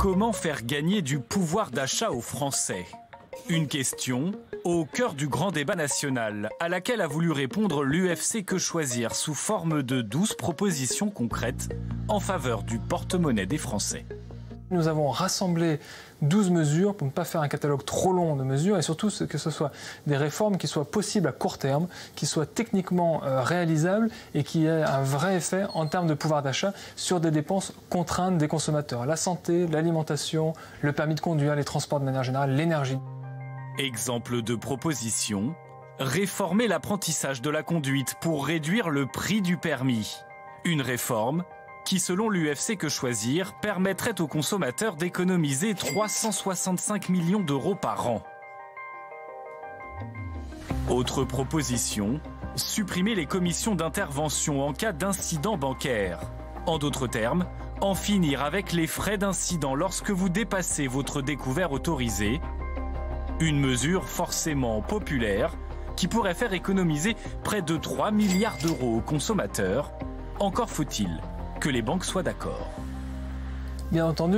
Comment faire gagner du pouvoir d'achat aux Français? Une question au cœur du grand débat national, à laquelle a voulu répondre l'UFC Que Choisir sous forme de 12 propositions concrètes en faveur du porte-monnaie des Français. Nous avons rassemblé 12 mesures pour ne pas faire un catalogue trop long de mesures et surtout que ce soit des réformes qui soient possibles à court terme, qui soient techniquement réalisables et qui aient un vrai effet en termes de pouvoir d'achat sur des dépenses contraintes des consommateurs. La santé, l'alimentation, le permis de conduire, les transports de manière générale, l'énergie. Exemple de proposition, réformer l'apprentissage de la conduite pour réduire le prix du permis. Une réforme qui, selon l'UFC Que Choisir, permettrait aux consommateurs d'économiser 365 millions d'euros par an. Autre proposition, supprimer les commissions d'intervention en cas d'incident bancaire. En d'autres termes, en finir avec les frais d'incident lorsque vous dépassez votre découvert autorisé. Une mesure forcément populaire qui pourrait faire économiser près de 3 milliards d'euros aux consommateurs. Encore faut-il que les banques soient d'accord. Bien entendu,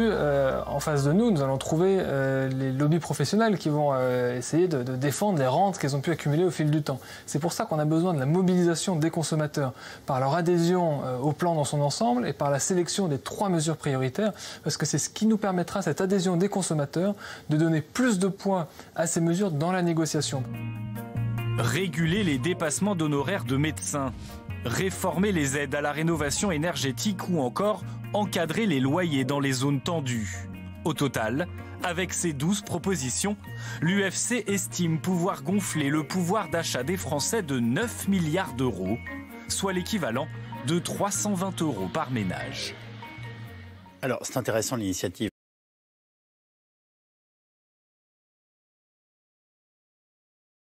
en face de nous, nous allons trouver les lobbies professionnels qui vont essayer de défendre les rentes qu'elles ont pu accumuler au fil du temps. C'est pour ça qu'on a besoin de la mobilisation des consommateurs par leur adhésion au plan dans son ensemble et par la sélection des 3 mesures prioritaires, parce que c'est ce qui nous permettra, cette adhésion des consommateurs, de donner plus de poids à ces mesures dans la négociation. Réguler les dépassements d'honoraires de médecins, réformer les aides à la rénovation énergétique ou encore encadrer les loyers dans les zones tendues. Au total, avec ces 12 propositions, l'UFC estime pouvoir gonfler le pouvoir d'achat des Français de 9 milliards d'euros, soit l'équivalent de 320 euros par ménage. Alors, c'est intéressant l'initiative.